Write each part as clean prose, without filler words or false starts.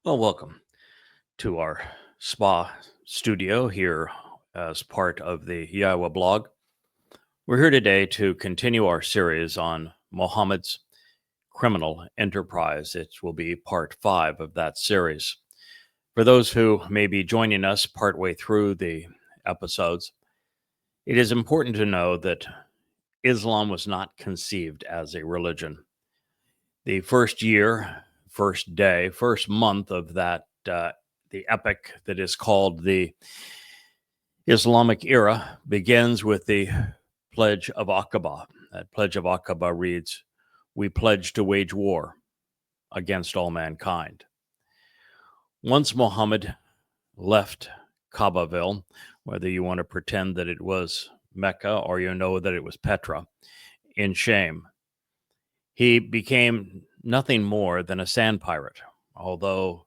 Well, welcome to our spa studio here as part of the YAHOWAH blog. We're here today to continue our series on Mohammed's criminal enterprise. It will be part 5 of that series. For those who may be joining us partway through the episodes, it is important to know that Islam was not conceived as a religion. The first year, first day, first month of that the epic that is called the Islamic era begins with the Pledge of Aqaba. That Pledge of Aqaba reads, "We pledge to wage war against all mankind." Once Muhammad left Kaabaville, whether you want to pretend that it was Mecca or you know that it was Petra, in shame, he became nothing more than a sand pirate, although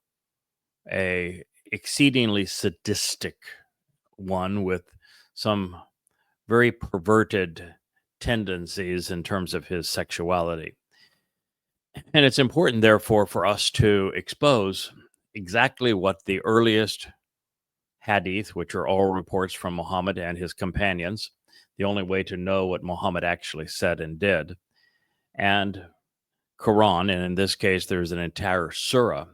a exceedingly sadistic one with some very perverted tendencies in terms of his sexuality. And it's important, therefore, for us to expose exactly what the earliest hadith, which are all reports from Muhammad and his companions, the only way to know what Muhammad actually said and did, and Quran, and in this case, there's an entire surah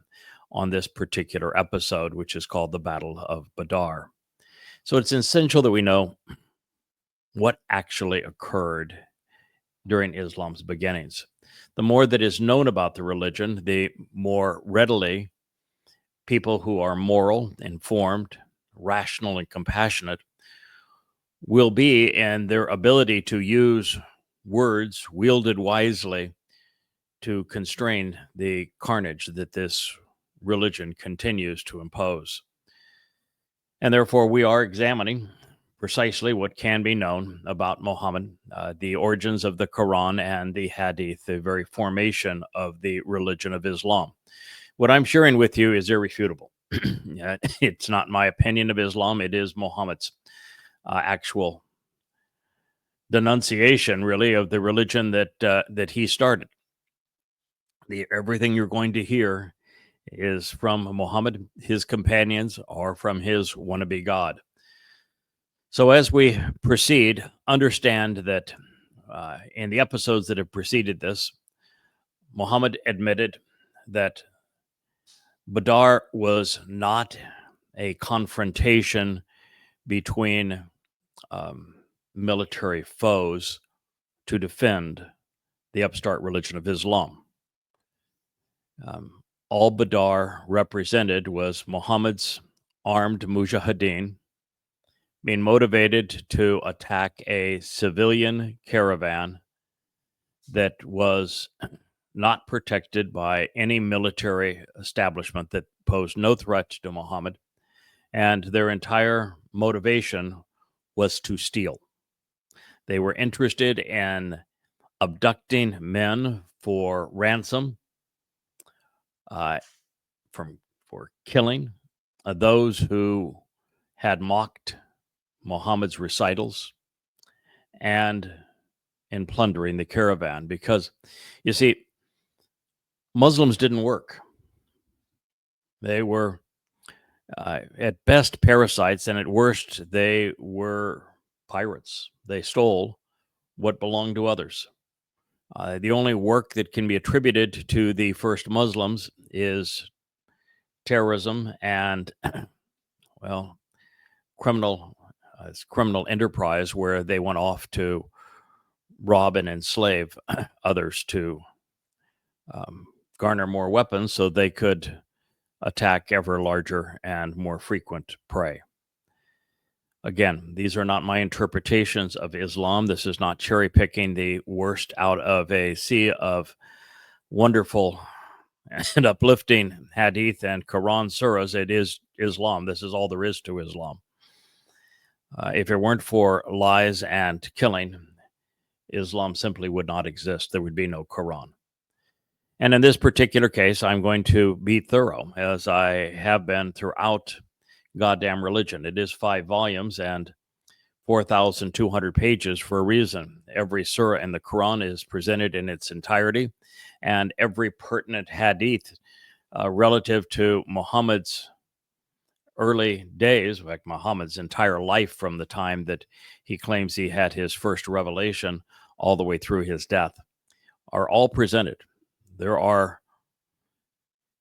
on this particular episode, which is called the Battle of Badr. So it's essential that we know what actually occurred during Islam's beginnings. The more that is known about the religion, the more readily people who are moral, informed, rational, and compassionate will be in their ability to use words wielded wisely to constrain the carnage that this religion continues to impose. And therefore, we are examining precisely what can be known about Muhammad, the origins of the Quran and the Hadith, the very formation of the religion of Islam. What I'm sharing with you is irrefutable. It's not my opinion of Islam. It is Muhammad's actual denunciation, really, of the religion that he started. Everything you're going to hear is from Muhammad, his companions, or from his wannabe God. So as we proceed, understand that in the episodes that have preceded this, Muhammad admitted that Badr was not a confrontation between military foes to defend the upstart religion of Islam. All Badr represented was Muhammad's armed mujahideen being motivated to attack a civilian caravan that was not protected by any military establishment, that posed no threat to Muhammad, and their entire motivation was to steal. They were interested in abducting men for ransom, for killing those who had mocked Muhammad's recitals, and in plundering the caravan. Because, you see, Muslims didn't work. They were, at best, parasites, and at worst, they were pirates. They stole what belonged to others. The only work that can be attributed to the first Muslims is terrorism and, well, criminal enterprise, where they went off to rob and enslave others to garner more weapons so they could attack ever larger and more frequent prey. Again, these are not my interpretations of Islam. This is not cherry picking the worst out of a sea of wonderful and uplifting hadith and Quran surahs. It is Islam. This is all there is to Islam. If it weren't for lies and killing, Islam simply would not exist. There would be no Quran. And in this particular case, I'm going to be thorough, as I have been throughout goddamn religion. It is 5 volumes and 4,200 pages for a reason. Every surah in the Quran is presented in its entirety, and every pertinent hadith relative to Muhammad's early days, in fact, Muhammad's entire life from the time that he claims he had his first revelation all the way through his death, are all presented. There are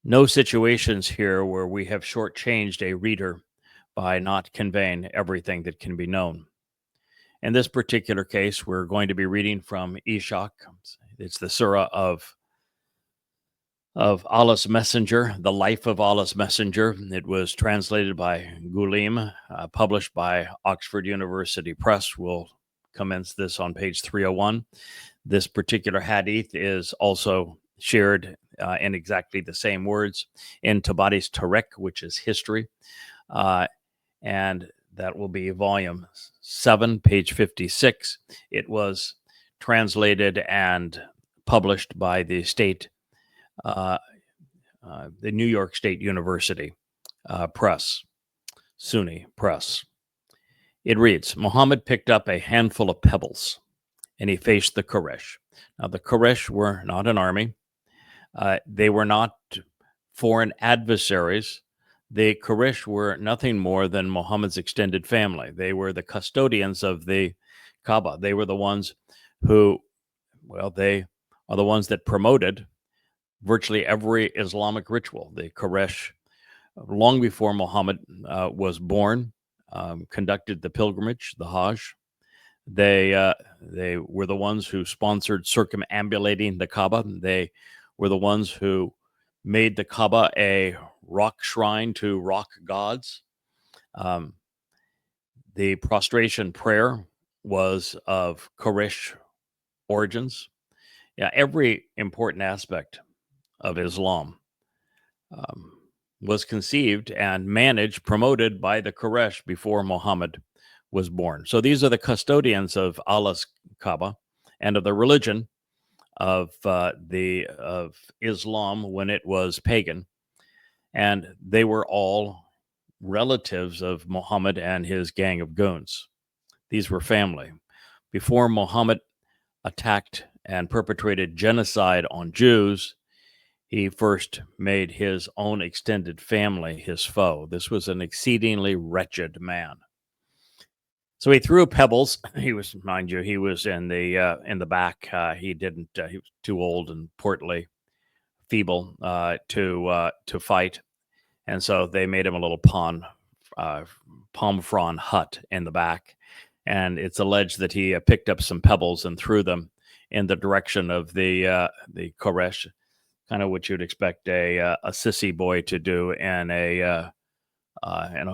no situations here where we have shortchanged a reader by not conveying everything that can be known. In this particular case, we're going to be reading from Ishak. It's the surah of Allah's Messenger, the life of Allah's Messenger. It was translated by Gulim, published by Oxford University Press. We'll commence this on page 301. This particular hadith is also shared in exactly the same words in Tabari's Tarek, which is history. And that will be volume 7, page 56. It was translated and published by the New York State University Press, Sunni Press. It reads, Muhammad picked up a handful of pebbles and he faced the Quraysh. Now, the Quraysh were not an army. They were not foreign adversaries. The Quraysh were nothing more than Muhammad's extended family. They were the custodians of the Kaaba. They were the ones who, they are the ones that promoted virtually every Islamic ritual. The Quraysh, long before Muhammad was born, conducted the pilgrimage, the Hajj. They were the ones who sponsored circumambulating the Kaaba. They were the ones who made the Kaaba a rock shrine to rock gods. The prostration prayer was of Quraysh origins. Yeah, every important aspect of Islam was conceived and managed, promoted by the Quraysh before Muhammad was born. So these are the custodians of Allah's Kaaba and of the religion of Islam when it was pagan, and they were all relatives of Muhammad and his gang of goons. These were family. Before Muhammad attacked and perpetrated genocide on Jews, he first made his own extended family his foe. This was an exceedingly wretched man. So he threw pebbles. He was, mind you, he was in the back. He was too old and portly, feeble to fight, and so they made him a little palm frond hut in the back. And it's alleged that he picked up some pebbles and threw them in the direction of the Quraysh, kind of what you'd expect a sissy boy to do in a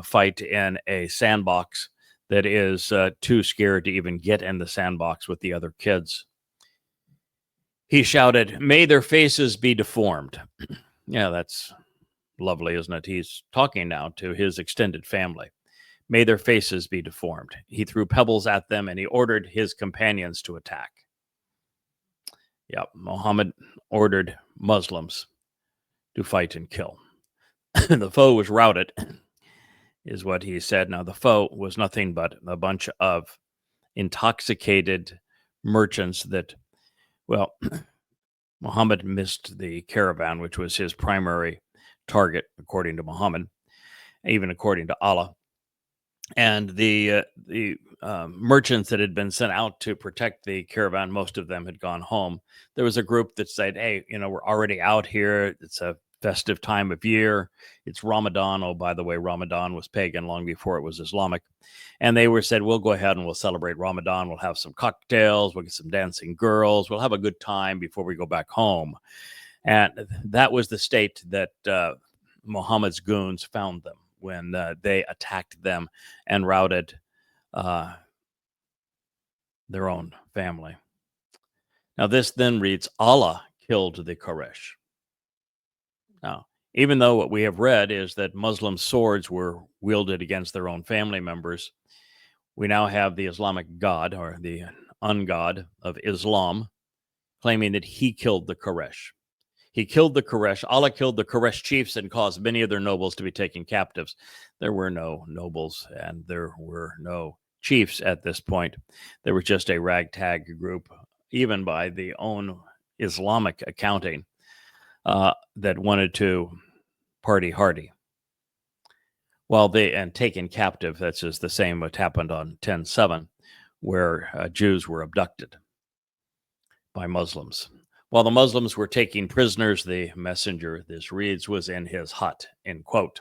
fight in a sandbox that is too scared to even get in the sandbox with the other kids. He shouted, "May their faces be deformed." Yeah, that's lovely, isn't it? He's talking now to his extended family. May their faces be deformed. He threw pebbles at them and he ordered his companions to attack. Yeah, Muhammad ordered Muslims to fight and kill. The foe was routed, is what he said. Now, the foe was nothing but a bunch of intoxicated merchants that, Muhammad missed the caravan, which was his primary target, according to Muhammad, even according to Allah. And the merchants that had been sent out to protect the caravan, most of them had gone home. There was a group that said, hey, we're already out here. It's a festive time of year. It's Ramadan. Oh, by the way, Ramadan was pagan long before it was Islamic. And they said, we'll go ahead and we'll celebrate Ramadan. We'll have some cocktails. We'll get some dancing girls. We'll have a good time before we go back home. And that was the state that Muhammad's goons found them when they attacked them and routed their own family. Now, this then reads, Allah killed the Quraysh. Now, even though what we have read is that Muslim swords were wielded against their own family members, we now have the Islamic God, or the ungod of Islam, claiming that he killed the Quraysh. He killed the Quraysh. Allah killed the Quraysh chiefs and caused many of their nobles to be taken captives. There were no nobles and there were no chiefs at this point. There was just a ragtag group, even by the own Islamic accounting, that wanted to party hardy. Well, and taken captive, that's just the same what happened on 10/7, where Jews were abducted by Muslims. While the Muslims were taking prisoners, the messenger, this reads, was in his hut, end quote.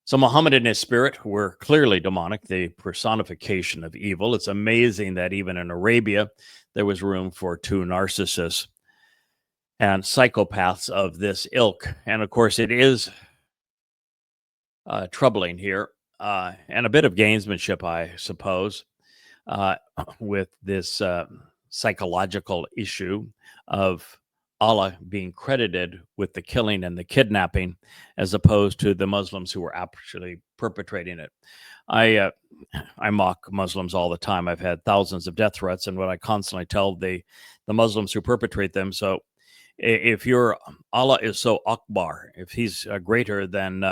So Muhammad and his spirit were clearly demonic, the personification of evil. It's amazing that even in Arabia, there was room for two narcissists and psychopaths of this ilk. And of course, it is troubling here, and a bit of gamesmanship, I suppose, with this psychological issue of Allah being credited with the killing and the kidnapping, as opposed to the Muslims who were actually perpetrating it. I mock Muslims all the time. I've had thousands of death threats, and what I constantly tell the Muslims who perpetrate them. So, if your Allah is so Akbar, if He's greater than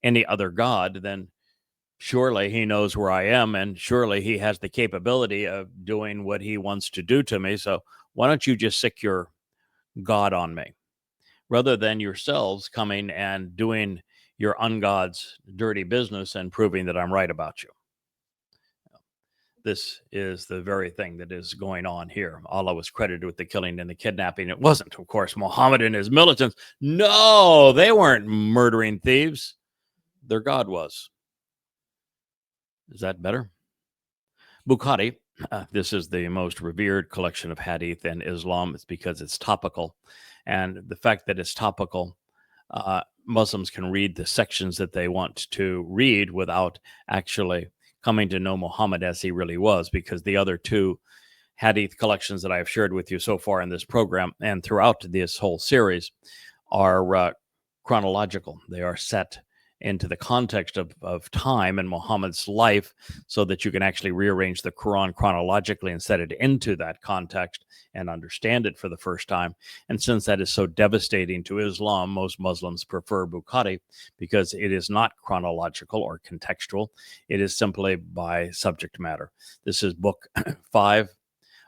any other God, then surely He knows where I am, and surely He has the capability of doing what He wants to do to me. So why don't you just sick your God on me, rather than yourselves coming and doing your ungod's dirty business and proving that I'm right about you. This is the very thing that is going on here. Allah was credited with the killing and the kidnapping. It wasn't, of course, Muhammad and his militants. No, they weren't murdering thieves. Their God was. Is that better? Bukhari, this is the most revered collection of hadith in Islam. It's because it's topical. And the fact that it's topical, Muslims can read the sections that they want to read without actually coming to know Muhammad as he really was, because the other two hadith collections that I have shared with you so far in this program and throughout this whole series are chronological. They are set into the context of time and Muhammad's life, so that you can actually rearrange the Quran chronologically and set it into that context and understand it for the first time. And since that is so devastating to Islam, most Muslims prefer Bukhari because it is not chronological or contextual. It is simply by subject matter. This is book 5,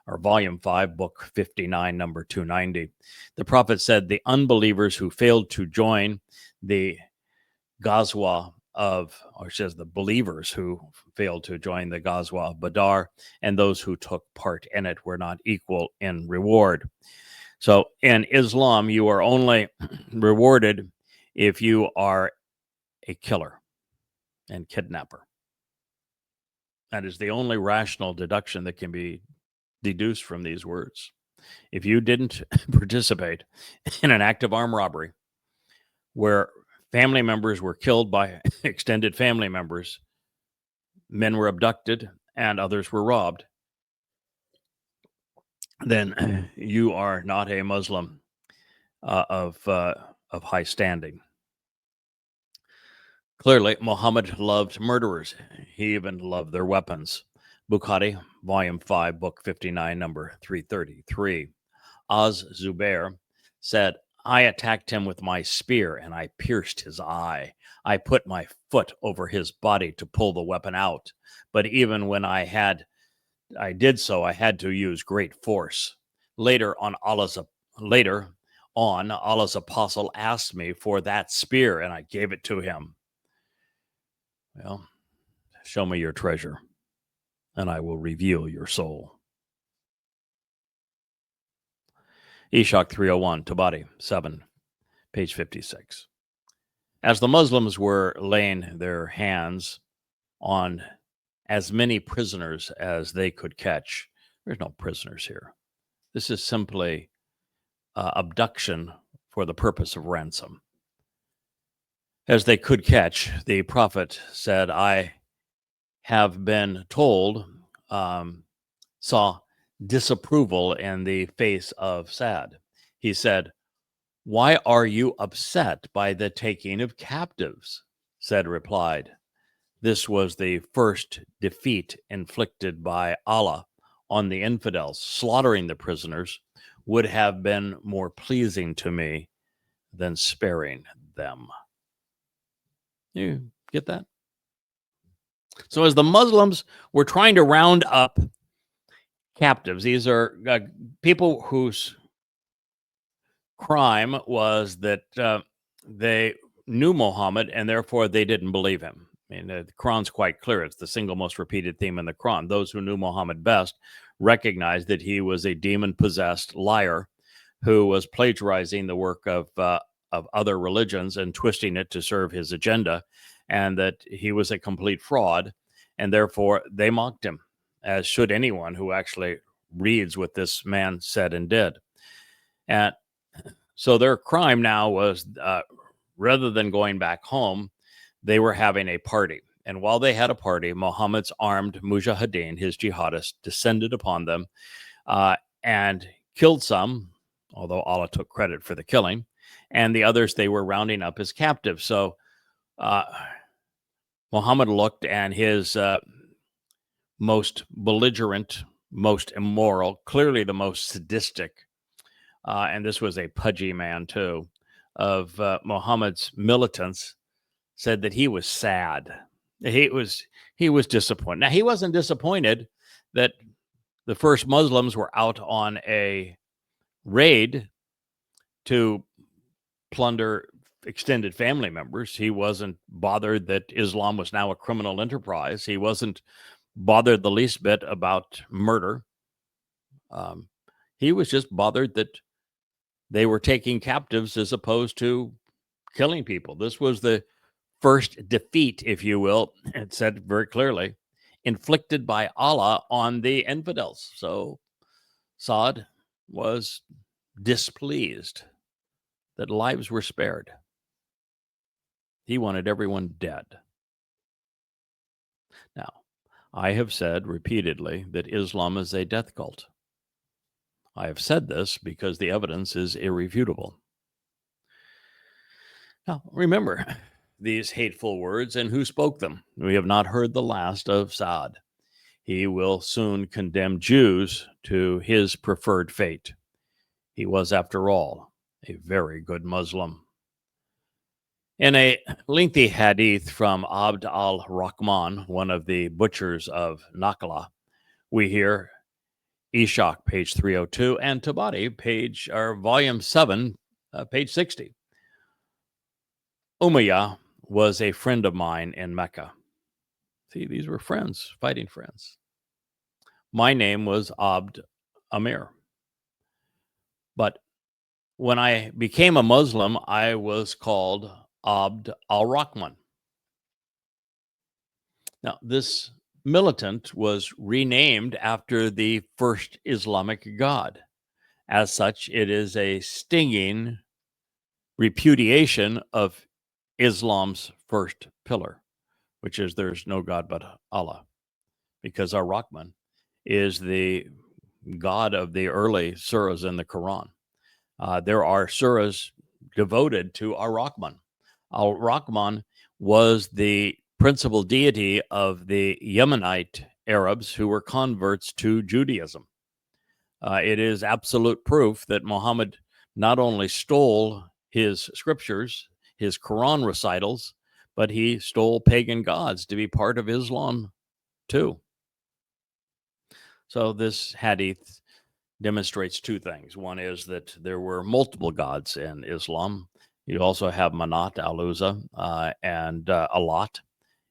or volume 5, book 59, number 290. The Prophet said, the unbelievers who failed to join the Ghazwa or it says the believers who failed to join the Ghazwa of Badr and those who took part in it were not equal in reward. So in Islam, you are only rewarded if you are a killer and kidnapper. That is the only rational deduction that can be deduced from these words. If you didn't participate in an act of armed robbery where family members were killed by extended family members, men were abducted, and others were robbed, then you are not a Muslim of high standing. Clearly, Muhammad loved murderers. He even loved their weapons. Bukhari, volume 5, book 59, number 333. Az-Zubair said, I attacked him with my spear and I pierced his eye. I put my foot over his body to pull the weapon out. But even when I did so, I had to use great force. Later on, Allah's apostle asked me for that spear and I gave it to him. Well, show me your treasure and I will reveal your soul. Ishaq 301, Tabari 7, page 56. As the Muslims were laying their hands on as many prisoners as they could catch, there's no prisoners here. This is simply abduction for the purpose of ransom. As they could catch, the Prophet said, I have been told, saw disapproval in the face of Sad. He said, why are you upset by the taking of captives? Sad replied, this was the first defeat inflicted by Allah on the infidels. Slaughtering the prisoners would have been more pleasing to me than sparing them. You get that? So as the Muslims were trying to round up captives, these are people whose crime was that they knew Muhammad, and therefore they didn't believe him. I mean, the Quran's quite clear. It's the single most repeated theme in the Quran. Those who knew Muhammad best recognized that he was a demon-possessed liar who was plagiarizing the work of other religions and twisting it to serve his agenda, and that he was a complete fraud, and therefore they mocked him, as should anyone who actually reads what this man said and did. And so their crime now was, rather than going back home, they were having a party. And while they had a party, Muhammad's armed mujahideen, his jihadists, descended upon them and killed some, although Allah took credit for the killing, and the others they were rounding up as captives. So Muhammad looked, and his most belligerent, most immoral, clearly the most sadistic, and this was a pudgy man too, of Muhammad's militants, said that he was sad. He was disappointed. Now, he wasn't disappointed that the first Muslims were out on a raid to plunder extended family members. He wasn't bothered that Islam was now a criminal enterprise. He wasn't bothered the least bit about murder. He was just bothered that they were taking captives as opposed to killing people. This was the first defeat, if you will, it said very clearly, inflicted by Allah on the infidels. So Saad was displeased that lives were spared. He wanted everyone dead. Now, I have said repeatedly that Islam is a death cult. I have said this because the evidence is irrefutable. Now, remember these hateful words and who spoke them. We have not heard the last of Saad. He will soon condemn Jews to his preferred fate. He was, after all, a very good Muslim. In a lengthy hadith from Abd al-Rahman, one of the butchers of Naqla, we hear Ishaq, page 302, and Tabari, volume 7, page 60. Umayyah was a friend of mine in Mecca. See, these were friends, fighting friends. My name was Abd Amir. But when I became a Muslim, I was called Abd al-Rahman. Now, this militant was renamed after the first Islamic god. As such, it is a stinging repudiation of Islam's first pillar, which is there's no God but Allah, because Ar-Rahman is the God of the early surahs in the Quran. There are surahs devoted to Ar-Rahman. Ar-Rahman was the principal deity of the Yemenite Arabs who were converts to Judaism. It is absolute proof that Muhammad not only stole his scriptures, his Quran recitals, but he stole pagan gods to be part of Islam too. So this hadith demonstrates two things. One is that there were multiple gods in Islam. You also have Manat, Al-Uzza, and Alat.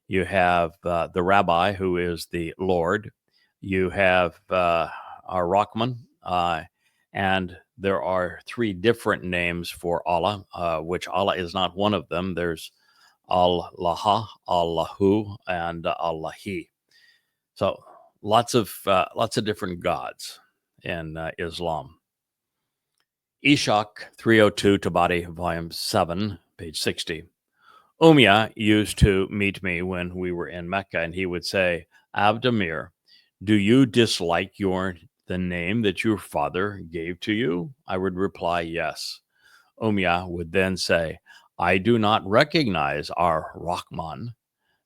You have the rabbi, who is the Lord. You have Ar-Rahman, and there are three different names for Allah, which Allah is not one of them. There's Allah, Allahu, and Allahi. So lots of different gods in Islam. Ishaq 302, Tabari, volume 7, page 60. Umayyah used to meet me when we were in Mecca, and he would say, Abd Amir, do you dislike the name that your father gave to you? I would reply, yes. Umayyah would then say, I do not recognize Ar-Rahman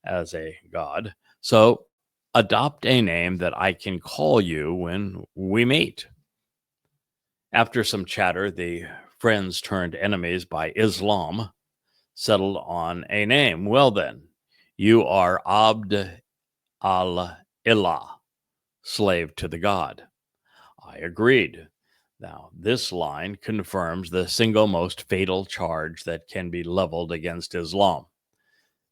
as a god, so adopt a name that I can call you when we meet. After some chatter, the friends turned enemies by Islam settled on a name. Well then, you are Abd al-Ilah, slave to the God. I agreed. Now, this line confirms the single most fatal charge that can be leveled against Islam.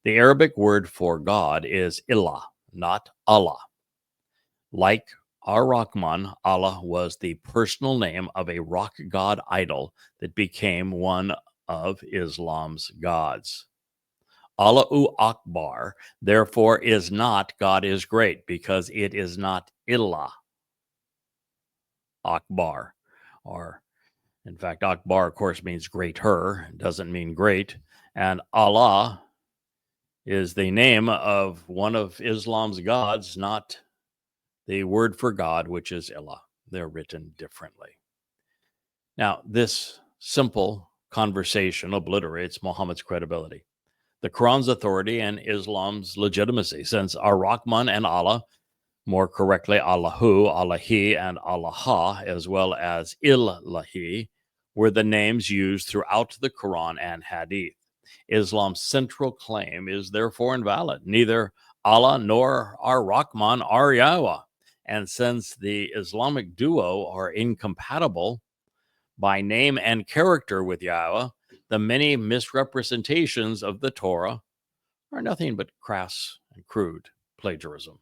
The Arabic word for God is Ilah, not Allah. Like Ar-Rahman, Allah was the personal name of a rock god idol that became one of Islam's gods. Allahu Akbar, therefore, is not God is great, because it is not Ilah Akbar. Or, in fact, Akbar, of course, means greater, doesn't mean great. And Allah is the name of one of Islam's gods, not the word for God, which is Ilah. They're written differently. Now, this simple conversation obliterates Muhammad's credibility, the Quran's authority, and Islam's legitimacy, since Ar-Rahman and Allah, more correctly Allahu, Allahi, and Allah, as well as Ilahi, were the names used throughout the Quran and Hadith. Islam's central claim is therefore invalid. Neither Allah nor Ar-Rahman are YAHOWAH. And since the Islamic duo are incompatible by name and character with YAHOWAH, the many misrepresentations of the Torah are nothing but crass and crude plagiarism.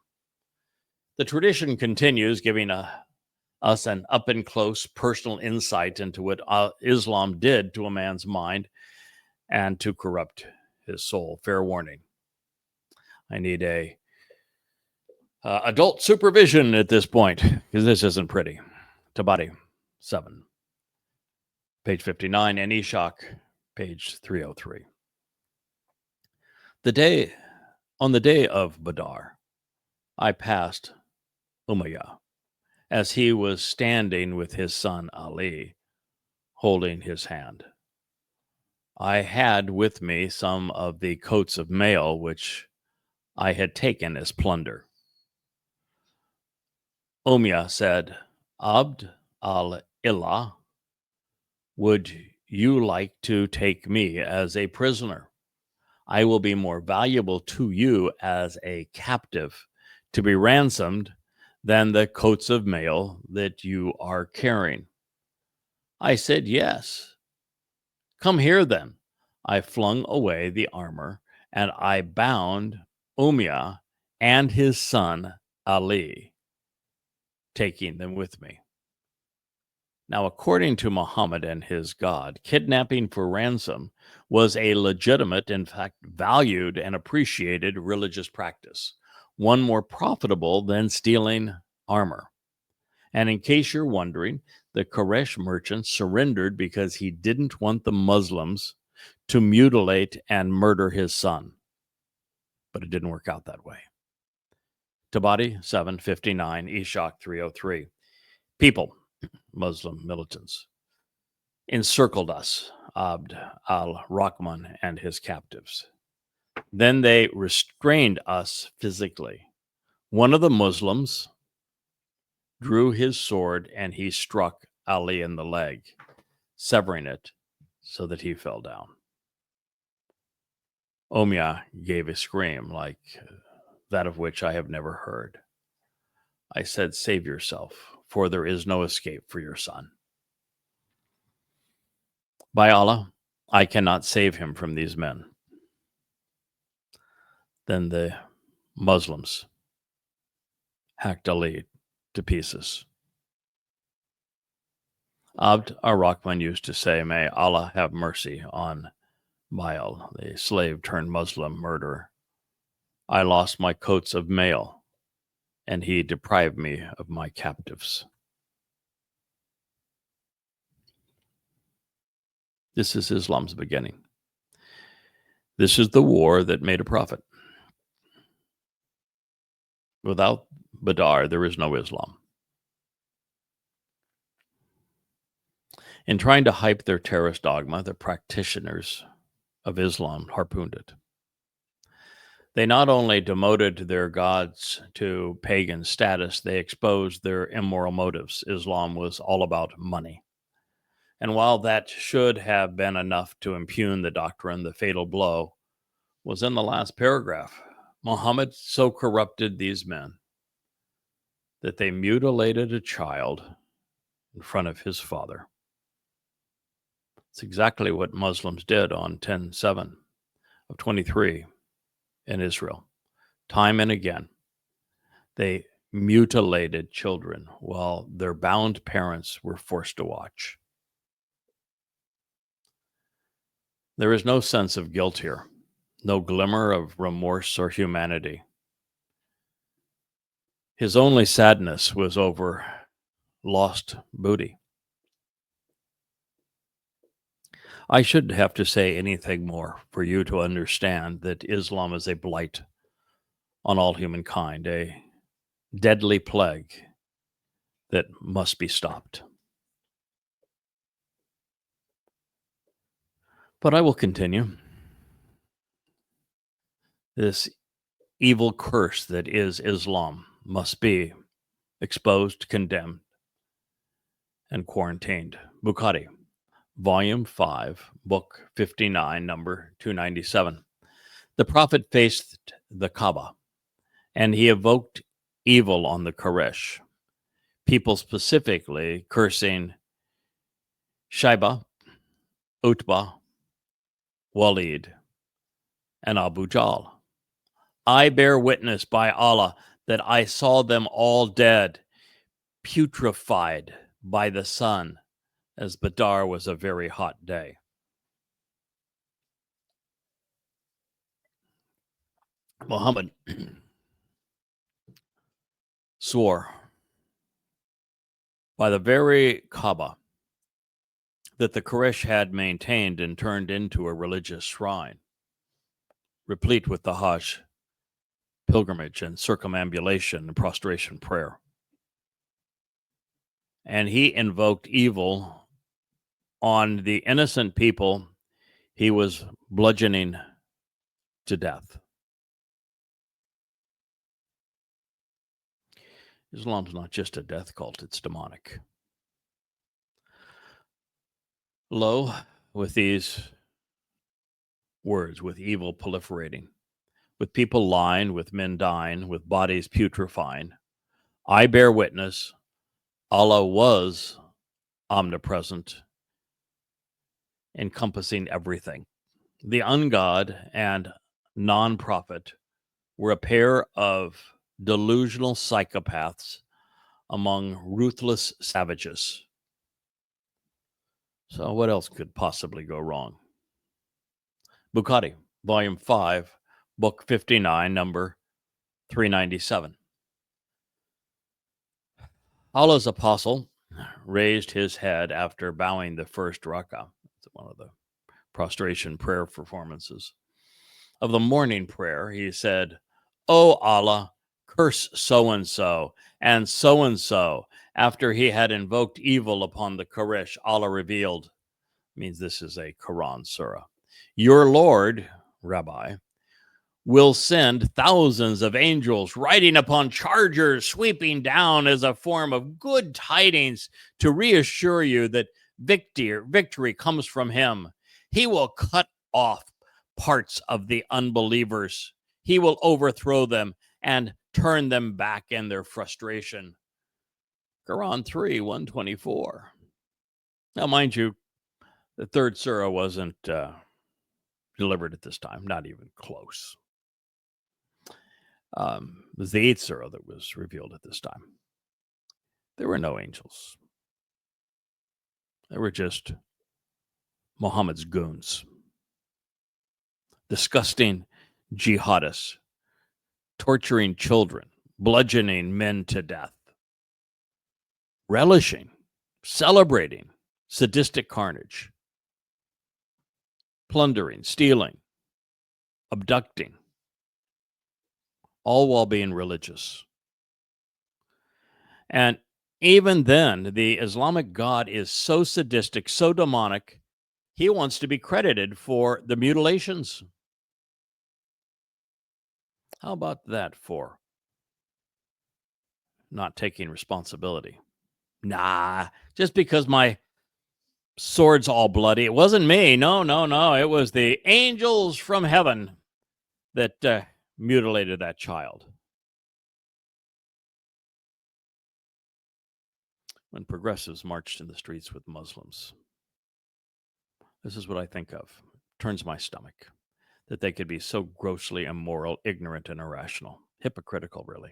The tradition continues, giving us an up-and-close personal insight into what Islam did to a man's mind and to corrupt his soul. Fair warning. I need a adult supervision at this point, because this isn't pretty. Tabari 7, page 59, and Ishak, page 303. On the day of Badar, I passed Umayyah as he was standing with his son Ali, holding his hand. I had with me some of the coats of mail which I had taken as plunder. Umayyah said, Abd al-Ilah, would you like to take me as a prisoner? I will be more valuable to you as a captive to be ransomed than the coats of mail that you are carrying. I said, yes. Come here then. I flung away the armor and I bound Umayyah and his son Ali, taking them with me. Now, according to Mohammad and his God, kidnapping for ransom was a legitimate, in fact, valued and appreciated religious practice, one more profitable than stealing armor. And in case you're wondering, the Quraysh merchant surrendered because he didn't want the Muslims to mutilate and murder his son. But it didn't work out that way. Tabari 759, Ishak 303. People, Muslim militants, encircled us, Abd al-Rahman and his captives. Then they restrained us physically. One of the Muslims drew his sword and he struck Ali in the leg, severing it so that he fell down. Umayyah gave a scream like that of which I have never heard. I said, save yourself, for there is no escape for your son. By Allah, I cannot save him from these men. Then the Muslims hacked Ali to pieces. Abd ar-Rahman used to say, may Allah have mercy on Babel, the slave turned Muslim murderer. I lost my coats of mail, and he deprived me of my captives. This is Islam's beginning. This is the war that made a prophet. Without Badar, there is no Islam. In trying to hype their terrorist dogma, the practitioners of Islam harpooned it. They not only demoted their gods to pagan status, they exposed their immoral motives. Islam was all about money. And while that should have been enough to impugn the doctrine, the fatal blow was in the last paragraph. Mohammed so corrupted these men that they mutilated a child in front of his father. It's exactly what Muslims did on 10/7 of 23 in Israel. Time and again, they mutilated children while their bound parents were forced to watch. There is no sense of guilt here, no glimmer of remorse or humanity. His only sadness was over lost booty. I shouldn't have to say anything more for you to understand that Islam is a blight on all humankind, a deadly plague that must be stopped. But I will continue. This evil curse that is Islam must be exposed, condemned, and quarantined. Bukhari, Volume 5, Book 59, number 297. The Prophet faced the Kaaba, and he evoked evil on the Quraysh, people specifically cursing Shaiba, Utbah, Walid, and Abu Jahl. I bear witness by Allah that I saw them all dead, putrefied by the sun, as Badar was a very hot day. Muhammad swore by the very Kaaba that the Quraysh had maintained and turned into a religious shrine, replete with the Hajj pilgrimage and circumambulation and prostration prayer. And he invoked evil on the innocent people he was bludgeoning to death. Islam's not just a death cult, it's demonic. Lo, with these words, with evil proliferating, with people lying, with men dying, with bodies putrefying, I bear witness, Allah was omnipresent, encompassing everything. The ungod and non-prophet were a pair of delusional psychopaths among ruthless savages. So what else could possibly go wrong? Bukhari, Volume 5, Book 59, number 397. Allah's apostle raised his head after bowing the first rak'ah. It's one of the prostration prayer performances of the morning prayer. He said, "O Allah, curse so-and-so and so-and-so." After he had invoked evil upon the Quraysh, Allah revealed, means this is a Quran surah, your Lord, Rabbi, will send thousands of angels riding upon chargers, sweeping down as a form of good tidings to reassure you that victory comes from him. He will cut off parts of the unbelievers. He will overthrow them and turn them back in their frustration. Quran 3, 124. Now, mind you, the third surah wasn't delivered at this time, not even close. It was the 8th surah that was revealed at this time. There were no angels. They were just Muhammad's goons. Disgusting jihadists, torturing children, bludgeoning men to death, relishing, celebrating sadistic carnage, plundering, stealing, abducting, all while being religious. And even then, the Islamic God is so sadistic, so demonic, he wants to be credited for the mutilations. How about that for not taking responsibility? Nah, just because my sword's all bloody, it wasn't me. No. It was the angels from heaven that mutilated that child. when progressives marched in the streets with Muslims. This is what I think of. Turns my stomach that they could be so grossly immoral, ignorant, and irrational. Hypocritical, really.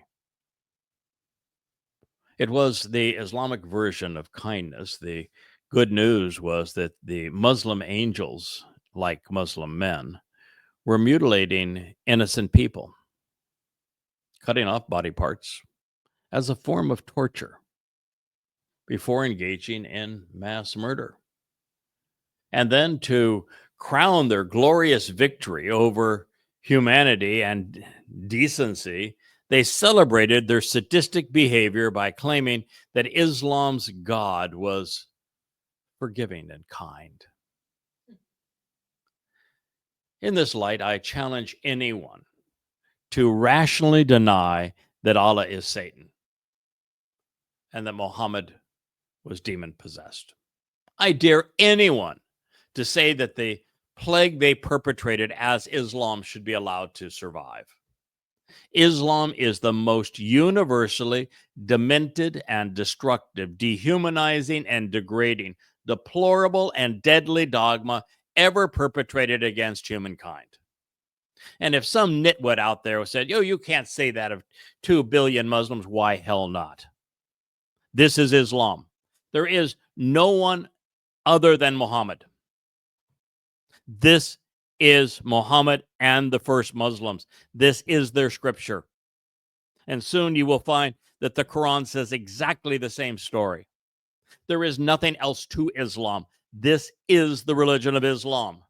It was the Islamic version of kindness. The good news was that the Muslim angels, like Muslim men, were mutilating innocent people, cutting off body parts as a form of torture before engaging in mass murder. And then to crown their glorious victory over humanity and decency, they celebrated their sadistic behavior by claiming that Islam's God was forgiving and kind. In this light, I challenge anyone to rationally deny that Allah is Satan and that Mohammed was demon-possessed. I dare anyone to say that the plague they perpetrated as Islam should be allowed to survive. Islam is the most universally demented and destructive, dehumanizing and degrading, deplorable and deadly dogma ever perpetrated against humankind. And if some nitwit out there said, yo, you can't say that of 2 billion Muslims, why hell not? This is Islam. There is no one other than Muhammad. This is Muhammad and the first Muslims. This is their scripture. And soon you will find that the Quran says exactly the same story. There is nothing else to Islam. This is the religion of Islam.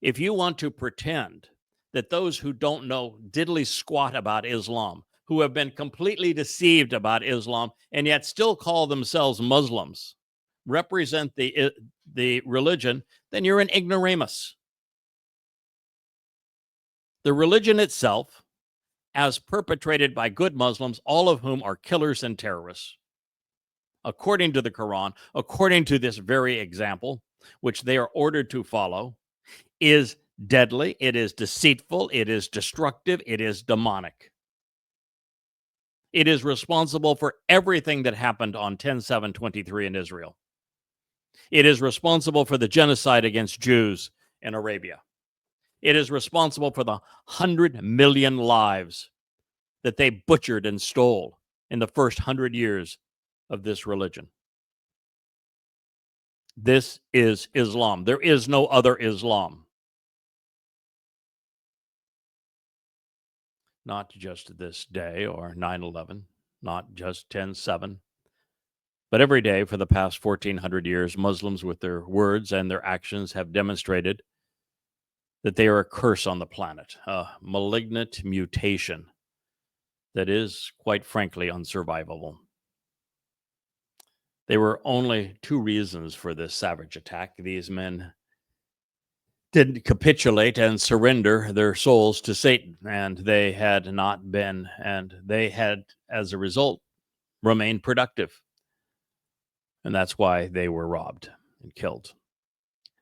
If you want to pretend that those who don't know diddly squat about Islam, who have been completely deceived about Islam, and yet still call themselves Muslims, represent the religion, then you're an ignoramus. The religion itself, as perpetrated by good Muslims, all of whom are killers and terrorists, according to the Quran, according to this very example, which they are ordered to follow, is deadly, it is deceitful, it is destructive, it is demonic. It is responsible for everything that happened on 10/7/23 in Israel. It is responsible for the genocide against Jews in Arabia. It is responsible for the 100 million lives that they butchered and stole in the first 100 years of this religion. This is Islam. There is no other Islam. Not just this day or 9/11, not just 10/7, but every day for the past 1400 years, Muslims with their words and their actions have demonstrated that they are a curse on the planet, a malignant mutation that is, quite frankly, unsurvivable. There were only 2 reasons for this savage attack. These men didn't capitulate and surrender their souls to Satan, and they had not been, and they had, as a result, remained productive. And that's why they were robbed and killed.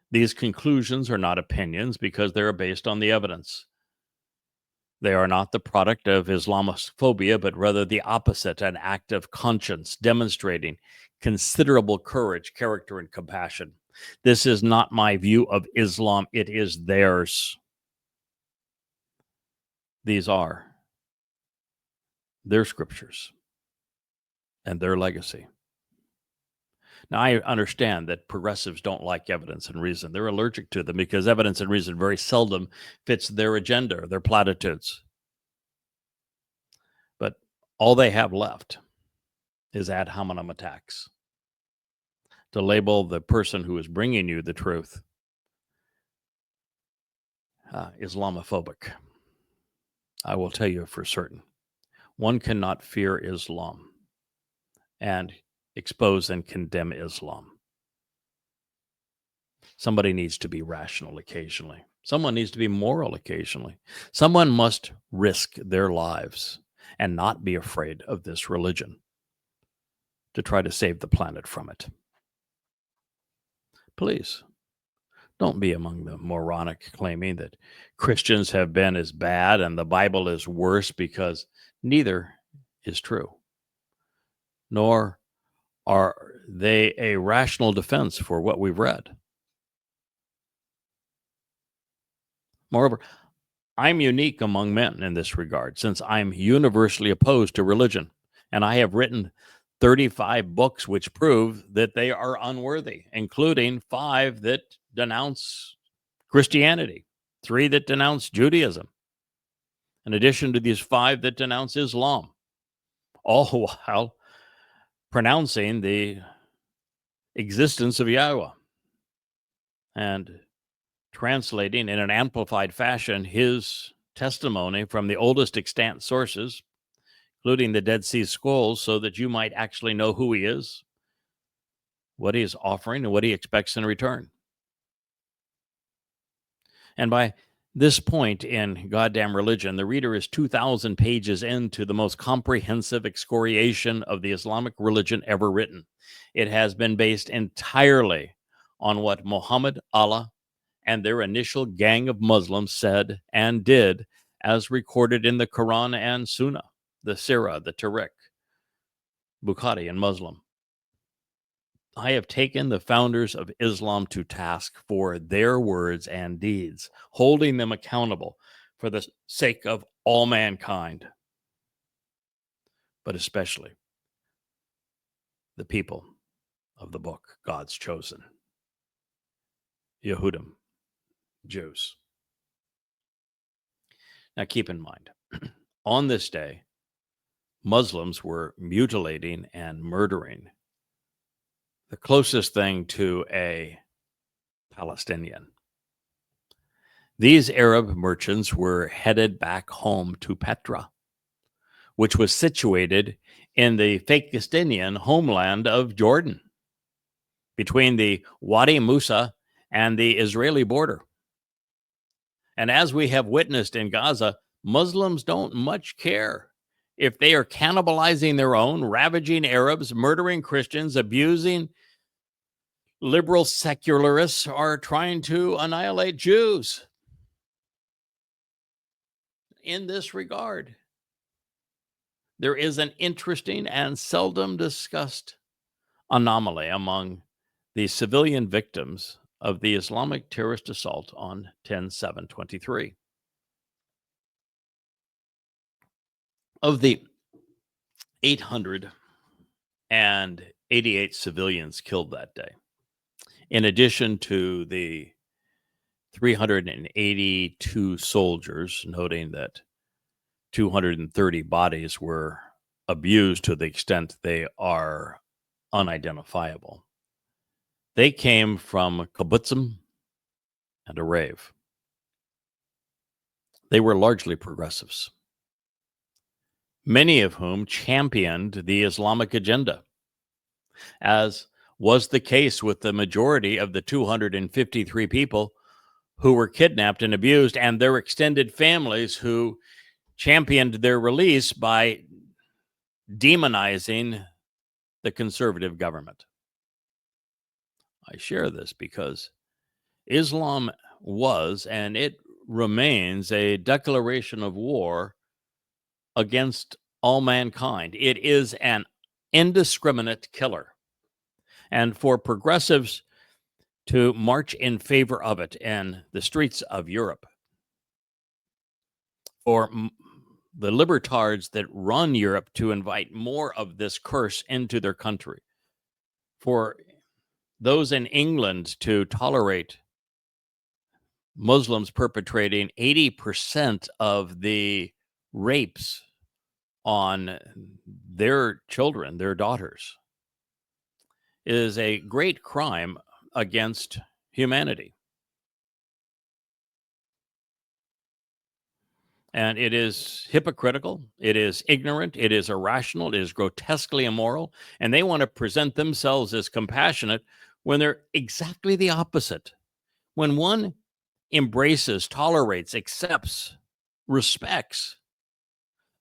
These conclusions are not opinions because they are based on the evidence. They are not the product of Islamophobia, but rather the opposite, an act of conscience demonstrating considerable courage, character, and compassion. This is not my view of Islam. It is theirs. These are their scriptures and their legacy. Now, I understand that progressives don't like evidence and reason. They're allergic to them because evidence and reason very seldom fits their agenda, their platitudes. But all they have left is ad hominem attacks to label the person who is bringing you the truth Islamophobic. I will tell you for certain, one cannot fear Islam and expose and condemn Islam. Somebody needs to be rational occasionally. Someone needs to be moral occasionally. Someone must risk their lives and not be afraid of this religion to try to save the planet from it. Please, don't be among the moronic claiming that Christians have been as bad and the Bible is worse, because neither is true. Nor Are they a rational defense for what we've read? Moreover, I'm unique among men in this regard, since I'm universally opposed to religion, and I have written 35 books which prove that they are unworthy, including 5 that denounce Christianity, 3 that denounce Judaism, in addition to these 5 that denounce Islam, all while pronouncing the existence of Yahowah and translating in an amplified fashion his testimony from the oldest extant sources, including the Dead Sea Scrolls, so that you might actually know who he is, what he is offering, and what he expects in return. And by this point in goddamn religion, the reader is 2,000 pages into the most comprehensive excoriation of the Islamic religion ever written. It has been based entirely on what Mohammad, Allah, and their initial gang of Muslims said and did, as recorded in the Quran and Sunnah, the Sirah, the Tariq, Bukhari, and Muslim. I have taken the founders of Islam to task for their words and deeds, holding them accountable for the sake of all mankind, but especially the people of the book, God's chosen, Yehudim, Jews. Now keep in mind, on this day, Muslims were mutilating and murdering the closest thing to a Palestinian. These Arab merchants were headed back home to Petra, which was situated in the Fakistinian homeland of Jordan, between the Wadi Musa and the Israeli border. And as we have witnessed in Gaza, Muslims don't much care if they are cannibalizing their own, ravaging Arabs, murdering Christians, abusing liberal secularists, or trying to annihilate Jews. In this regard, there is an interesting and seldom discussed anomaly among the civilian victims of the Islamic terrorist assault on 10/7/23. Of the 888 civilians killed that day, in addition to the 382 soldiers, noting that 230 bodies were abused to the extent they are unidentifiable. They came from kibbutzim and a rave. They were largely progressives, many of whom championed the Islamic agenda, as was the case with the majority of the 253 people who were kidnapped and abused, and their extended families who championed their release by demonizing the conservative government. I share this because Islam was, and it remains, a declaration of war against all mankind. It is an indiscriminate killer. And for progressives to march in favor of it in the streets of Europe, for the libertards that run Europe to invite more of this curse into their country, for those in England to tolerate Muslims perpetrating 80% of the rapes on their children, their daughters, is a great crime against humanity. And it is hypocritical, it is ignorant, it is irrational, it is grotesquely immoral, and they want to present themselves as compassionate when they're exactly the opposite. When one embraces, tolerates, accepts, respects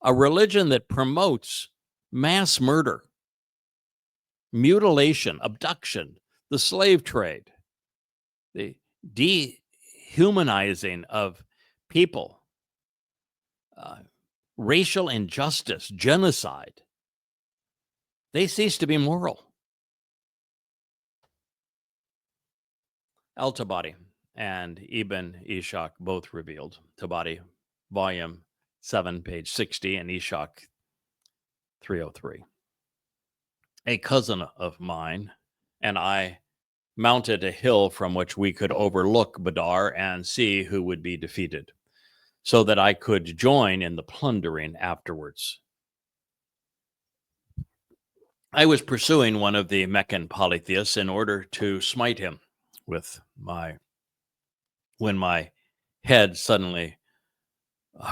a religion that promotes mass murder, mutilation, abduction, the slave trade, the dehumanizing of people, racial injustice, genocide, they cease to be moral. Al-Tabari and Ibn Ishaq both revealed. Tabari, volume 7, page 60, and Ishaq 303. A cousin of mine and I mounted a hill from which we could overlook Badar and see who would be defeated, so that I could join in the plundering afterwards. I was pursuing one of the Meccan polytheists in order to smite him